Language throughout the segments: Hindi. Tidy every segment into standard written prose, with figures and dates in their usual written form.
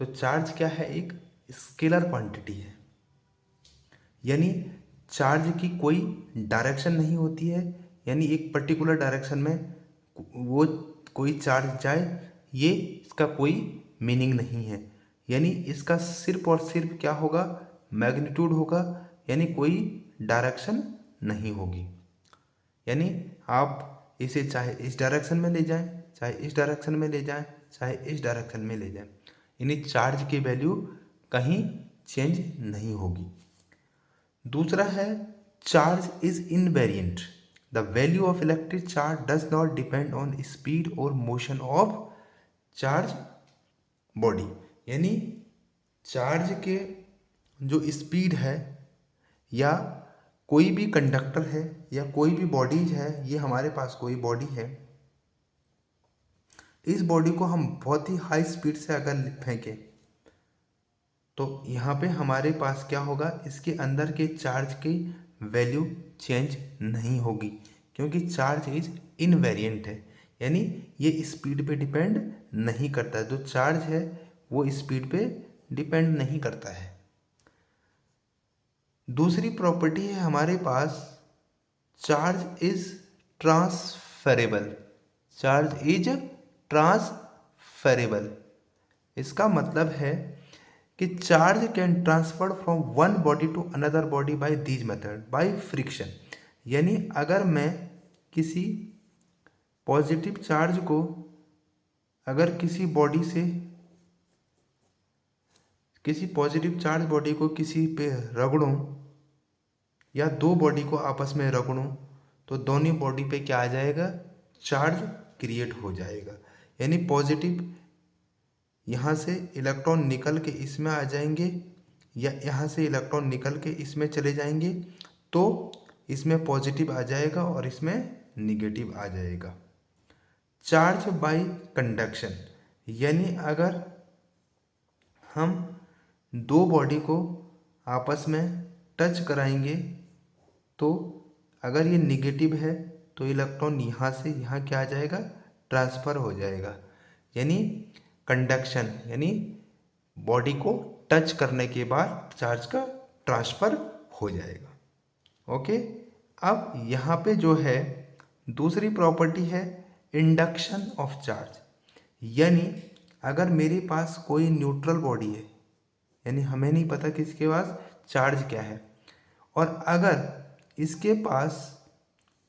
तो चार्ज क्या है, एक स्केलर क्वांटिटी है, यानी चार्ज की कोई डायरेक्शन नहीं होती है, यानी एक पर्टिकुलर डायरेक्शन में वो कोई चार्ज जाए, ये इसका कोई मीनिंग नहीं है। यानी इसका सिर्फ और सिर्फ क्या होगा, मैग्नीट्यूड होगा, यानी कोई डायरेक्शन नहीं होगी। यानी आप इसे चाहे इस डायरेक्शन में ले जाएं, चाहे इस डायरेक्शन में ले जाएं, चाहे इस डायरेक्शन में ले जाएं, यानी चार्ज की वैल्यू कहीं चेंज नहीं होगी। दूसरा है charge is invariant, the value of electric charge does not depend on speed और मोशन ऑफ चार्ज बॉडी। यानी चार्ज के जो स्पीड है, या कोई भी कंडक्टर है, या कोई भी बॉडीज है, ये हमारे पास कोई बॉडी है, इस बॉडी को हम बहुत ही हाई स्पीड से अगर फेंकें तो यहाँ पे हमारे पास क्या होगा, इसके अंदर के चार्ज की वैल्यू चेंज नहीं होगी, क्योंकि चार्ज इज इनवेरिएंट है, यानी ये स्पीड पे डिपेंड नहीं करता है। जो चार्ज है वो स्पीड पे डिपेंड नहीं करता है। दूसरी प्रॉपर्टी है हमारे पास, charge is transferable. Charge is transferable, इसका मतलब है कि charge can transfer from one body to another body by these method, by friction. यानी अगर मैं किसी पॉजिटिव चार्ज को अगर किसी पॉजिटिव चार्ज बॉडी को किसी पे रगड़ूं, या दो बॉडी को आपस में रगड़ूं, तो दोनों बॉडी पे क्या आ जाएगा, चार्ज क्रिएट हो जाएगा। यानी पॉजिटिव यहाँ से इलेक्ट्रॉन निकल के इसमें आ जाएंगे, या यहाँ से इलेक्ट्रॉन निकल के इसमें चले जाएंगे, तो इसमें पॉजिटिव आ जाएगा और इसमें निगेटिव आ जाएगा। चार्ज बाय कंडक्शन, यानी अगर हम दो बॉडी को आपस में टच कराएंगे, तो अगर ये निगेटिव है तो इलेक्ट्रॉन यहाँ से यहाँ क्या आ जाएगा, ट्रांसफ़र हो जाएगा। यानी कंडक्शन, यानी बॉडी को टच करने के बाद चार्ज का ट्रांसफ़र हो जाएगा। ओके, अब यहाँ पे जो है दूसरी प्रॉपर्टी है इंडक्शन ऑफ चार्ज। यानी अगर मेरे पास कोई न्यूट्रल बॉडी है, यानी हमें नहीं पता कि इसके पास चार्ज क्या है, और अगर इसके पास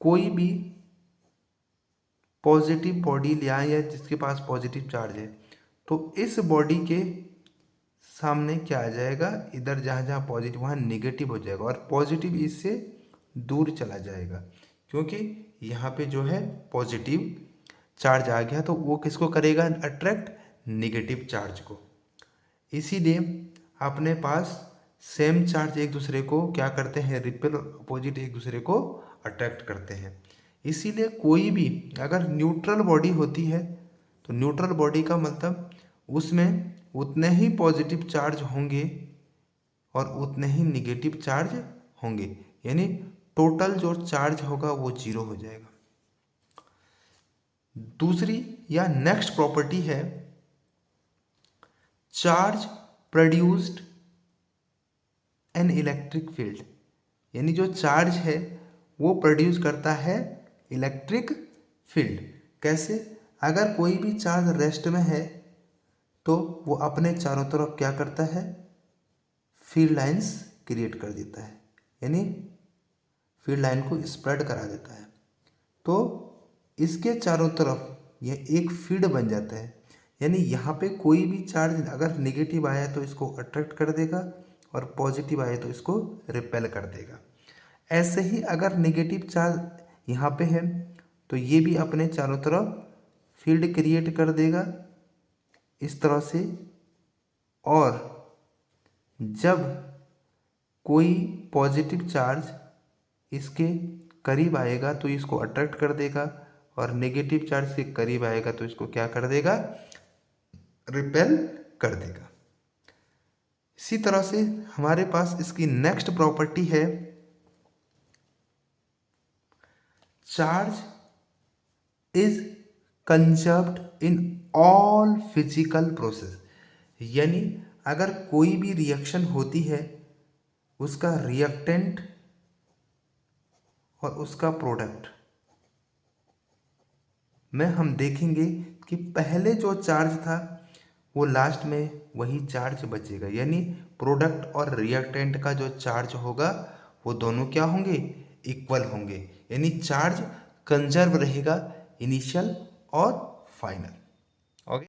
कोई भी पॉजिटिव बॉडी ले आए, या जिसके पास पॉजिटिव चार्ज है, तो इस बॉडी के सामने क्या आ जाएगा, इधर जहाँ जहाँ पॉजिटिव वहाँ निगेटिव हो जाएगा, और पॉजिटिव इससे दूर चला जाएगा, क्योंकि यहाँ पे जो है पॉजिटिव चार्ज आ गया, तो वो किसको करेगा, अट्रैक्ट निगेटिव चार्ज को। इसीलिए अपने पास सेम चार्ज एक दूसरे को क्या करते हैं, रिपेल, अपोजिट एक दूसरे को अट्रैक्ट करते हैं। इसीलिए कोई भी अगर न्यूट्रल बॉडी होती है, तो न्यूट्रल बॉडी का मतलब उसमें उतने ही पॉजिटिव चार्ज होंगे और उतने ही निगेटिव चार्ज होंगे, यानी टोटल जो चार्ज होगा वो जीरो हो जाएगा। दूसरी या नेक्स्ट प्रॉपर्टी है charge produced an electric field. यानी जो चार्ज है वो प्रोड्यूस करता है इलेक्ट्रिक फील्ड। कैसे, अगर कोई भी चार्ज रेस्ट में है तो वो अपने चारों तरफ क्या करता है, फील्ड लाइंस क्रिएट कर देता है, यानी फील्ड लाइन को स्प्रेड करा देता है, तो इसके चारों तरफ ये एक फील्ड बन जाता है। यानी यहाँ पे कोई भी चार्ज अगर नेगेटिव आया तो इसको अट्रैक्ट कर देगा, और पॉजिटिव आए तो इसको रिपेल कर देगा। ऐसे ही अगर नेगेटिव चार्ज यहाँ पे है तो ये भी अपने चारों तरफ फील्ड क्रिएट कर देगा इस तरह से, और जब कोई पॉजिटिव चार्ज इसके करीब आएगा तो इसको अट्रैक्ट कर देगा, और नेगेटिव चार्ज के करीब आएगा तो इसको क्या कर देगा, रिपेल कर देगा। इसी तरह से हमारे पास इसकी नेक्स्ट प्रॉपर्टी है charge is conserved in all physical process. यानी अगर कोई भी रिएक्शन होती है उसका रिएक्टेंट और उसका प्रोडक्ट में हम देखेंगे कि पहले जो चार्ज था वो लास्ट में वही चार्ज बचेगा, यानी प्रोडक्ट और रिएक्टेंट का जो चार्ज होगा वो दोनों क्या होंगे, इक्वल होंगे, यानी चार्ज कंजर्व रहेगा इनिशियल और फाइनल।